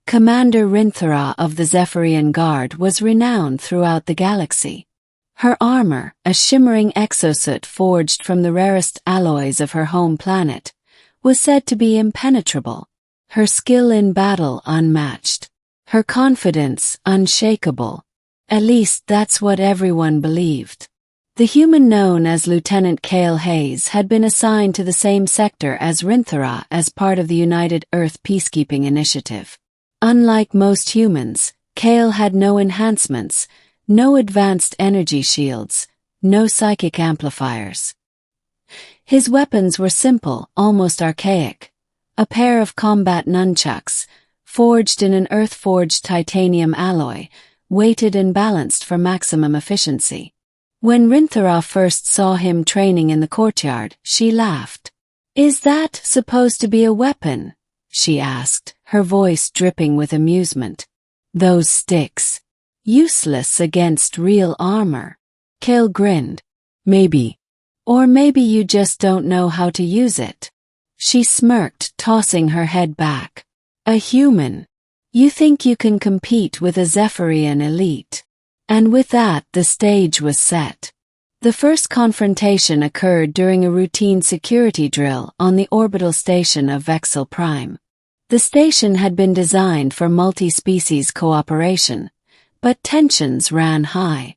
Commander Ryn'thara of the Zephyrian Guard was renowned throughout the galaxy. Her armor, a shimmering exosuit forged from the rarest alloys of her home planet, was said to be impenetrable, her skill in battle unmatched, her confidence unshakable. At least that's what everyone believed. The human known as Lieutenant Kael Hayes had been assigned to the same sector as Ryn'thara as part of the United Earth Peacekeeping Initiative. Unlike most humans, Kael had no enhancements, no advanced energy shields, no psychic amplifiers. His weapons were simple, almost archaic. A pair of combat nunchucks, forged in an earth-forged titanium alloy, weighted and balanced for maximum efficiency. When Ryn'thara first saw him training in the courtyard, she laughed. "Is that supposed to be a weapon?" she asked, her voice dripping with amusement. "Those sticks. Useless against real armor." Kael grinned. "Maybe. Or maybe you just don't know how to use it." She smirked, tossing her head back. "A human. You think you can compete with a Zephyrian elite?" And with that, the stage was set. The first confrontation occurred during a routine security drill on the orbital station of Vexel Prime. The station had been designed for multi-species cooperation, but tensions ran high.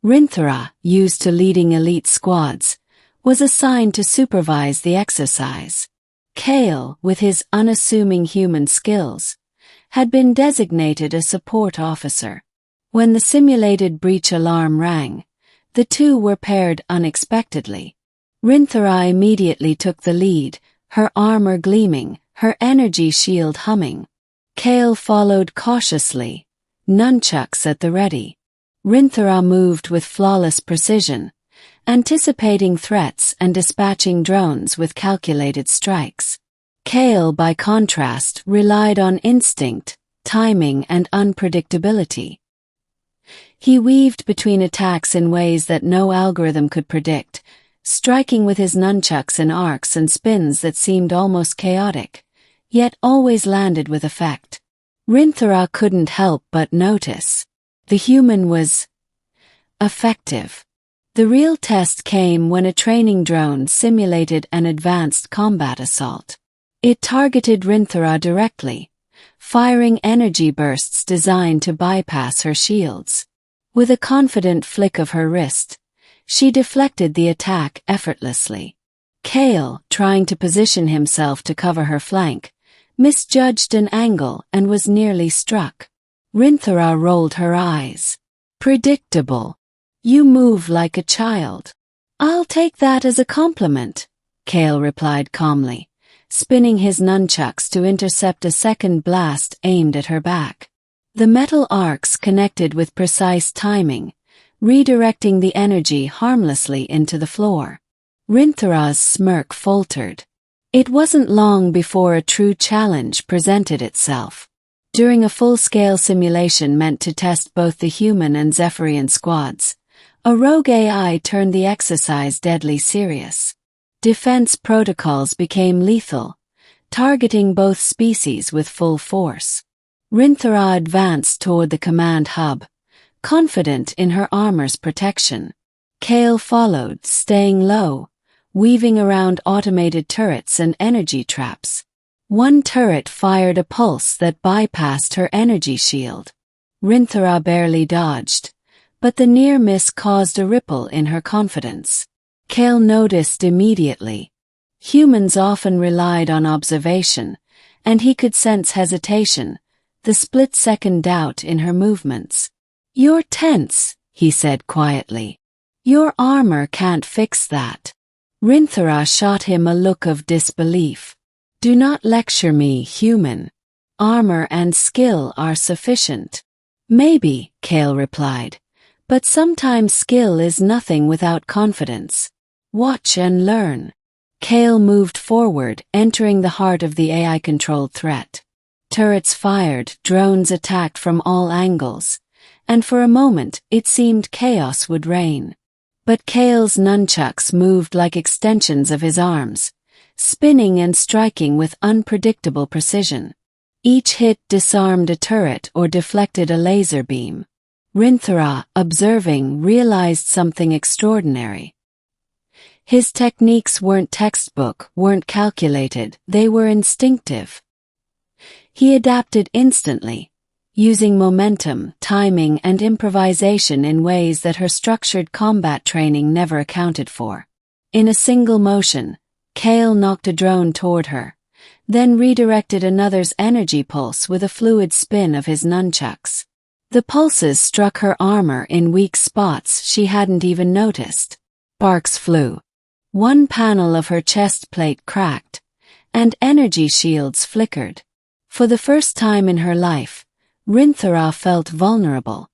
Ryn'thara, used to leading elite squads, was assigned to supervise the exercise. Kael, with his unassuming human skills, had been designated a support officer. When the simulated breach alarm rang, the two were paired unexpectedly. Ryn'thara immediately took the lead, her armor gleaming, her energy shield humming. Kael followed cautiously, nunchucks at the ready. Ryn'thara moved with flawless precision, anticipating threats and dispatching drones with calculated strikes. Kael, by contrast, relied on instinct, timing, and unpredictability. He weaved between attacks in ways that no algorithm could predict, striking with his nunchucks in arcs and spins that seemed almost chaotic, yet always landed with effect. Ryn'thara couldn't help but notice. The human was effective. The real test came when a training drone simulated an advanced combat assault. It targeted Ryn'thara directly, firing energy bursts designed to bypass her shields. With a confident flick of her wrist, she deflected the attack effortlessly. Kael, trying to position himself to cover her flank, misjudged an angle and was nearly struck. Ryn'thara rolled her eyes. "Predictable. You move like a child." "I'll take that as a compliment," Kael replied calmly, spinning his nunchucks to intercept a second blast aimed at her back. The metal arcs connected with precise timing, redirecting the energy harmlessly into the floor. Ryn'thara's smirk faltered. It wasn't long before a true challenge presented itself. During a full-scale simulation meant to test both the human and Zephyrian squads, a rogue AI turned the exercise deadly serious. Defense protocols became lethal, targeting both species with full force. Ryn'thara advanced toward the command hub, confident in her armor's protection. Kael followed, staying low, weaving around automated turrets and energy traps. One turret fired a pulse that bypassed her energy shield. Ryn'thara barely dodged, but the near miss caused a ripple in her confidence. Kael noticed immediately. Humans often relied on observation, and he could sense hesitation, the split-second doubt in her movements. "You're tense," he said quietly. "Your armor can't fix that." Ryn'thara shot him a look of disbelief. "Do not lecture me, human. Armor and skill are sufficient." "Maybe," Kael replied, "but sometimes skill is nothing without confidence. Watch and learn." Kael moved forward, entering the heart of the AI-controlled threat. Turrets fired, drones attacked from all angles, and for a moment it seemed chaos would reign. But Kael's nunchucks moved like extensions of his arms, spinning and striking with unpredictable precision. Each hit disarmed a turret or deflected a laser beam. Ryn'thara, observing, realized something extraordinary. His techniques weren't textbook, weren't calculated, they were instinctive. He adapted instantly, using momentum, timing, and improvisation in ways that her structured combat training never accounted for. In a single motion, Kael knocked a drone toward her, then redirected another's energy pulse with a fluid spin of his nunchucks. The pulses struck her armor in weak spots she hadn't even noticed. Sparks flew. One panel of her chest plate cracked, and energy shields flickered. For the first time in her life, Ryn'thara felt vulnerable.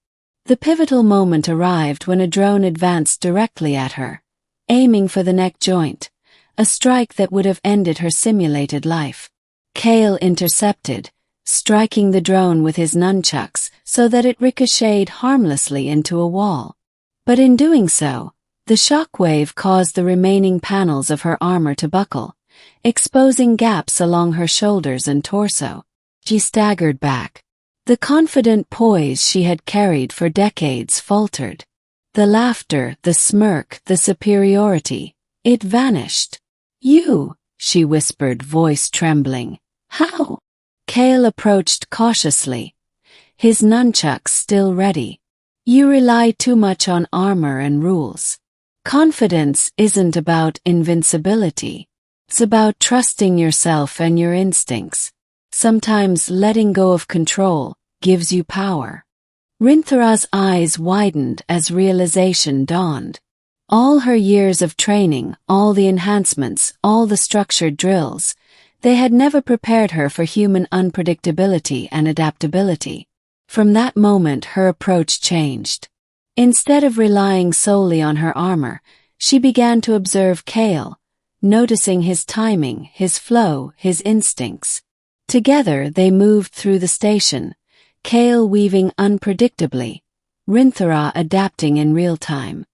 The pivotal moment arrived when a drone advanced directly at her, aiming for the neck joint, a strike that would have ended her simulated life. Kael intercepted, striking the drone with his nunchucks so that it ricocheted harmlessly into a wall. But in doing so, the shockwave caused the remaining panels of her armor to buckle, exposing gaps along her shoulders and torso. She staggered back. The confident poise she had carried for decades faltered. The laughter, the smirk, the superiority, it vanished. "You," she whispered, voice trembling. "How?" Kael approached cautiously, his nunchucks still ready. "You rely too much on armor and rules. Confidence isn't about invincibility. It's about trusting yourself and your instincts. Sometimes letting go of control gives you power." Ryn'thara's eyes widened as realization dawned. All her years of training, all the enhancements, all the structured drills, they had never prepared her for human unpredictability and adaptability. From that moment her approach changed. Instead of relying solely on her armor, she began to observe Kael, noticing his timing, his flow, his instincts. Together they moved through the station, Kael weaving unpredictably, Ryn'thara adapting in real time.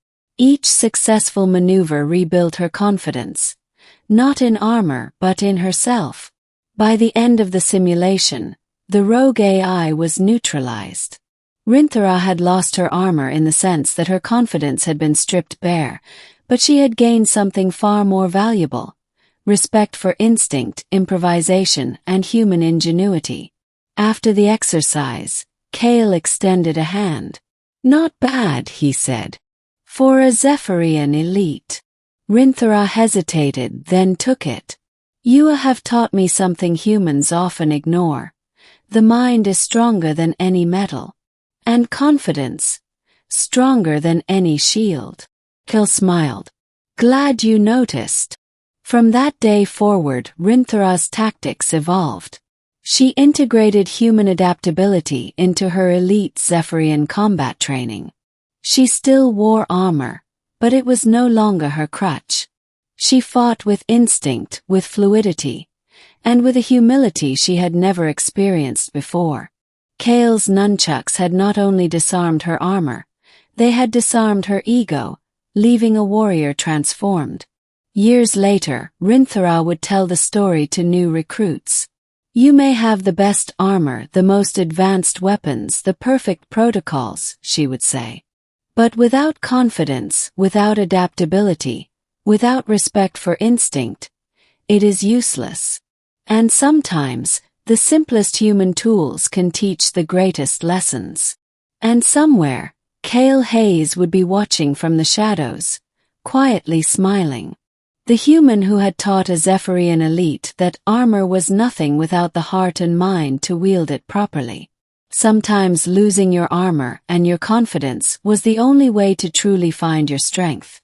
Each successful maneuver rebuilt her confidence, not in armor but in herself. By the end of the simulation, the rogue AI was neutralized. Ryn'thara had lost her armor in the sense that her confidence had been stripped bare, but she had gained something far more valuable: respect for instinct, improvisation, and human ingenuity. After the exercise, Kael extended a hand. "Not bad," he said. "For a Zephyrian elite." Ryn'thara hesitated, then took it. "You have taught me something humans often ignore. The mind is stronger than any metal. And confidence, stronger than any shield." Kael smiled. "Glad you noticed." From that day forward, Ryn'thara's tactics evolved. She integrated human adaptability into her elite Zephyrian combat training. She still wore armor, but it was no longer her crutch. She fought with instinct, with fluidity, and with a humility she had never experienced before. Kael's nunchucks had not only disarmed her armor, they had disarmed her ego, leaving a warrior transformed. Years later, Ryn'thara would tell the story to new recruits. "You may have the best armor, the most advanced weapons, the perfect protocols," she would say. "But without confidence, without adaptability, without respect for instinct, it is useless." And sometimes, the simplest human tools can teach the greatest lessons. And somewhere, Kael Hayes would be watching from the shadows, quietly smiling. The human who had taught a Zephyrian elite that armor was nothing without the heart and mind to wield it properly. Sometimes losing your armor and your confidence was the only way to truly find your strength.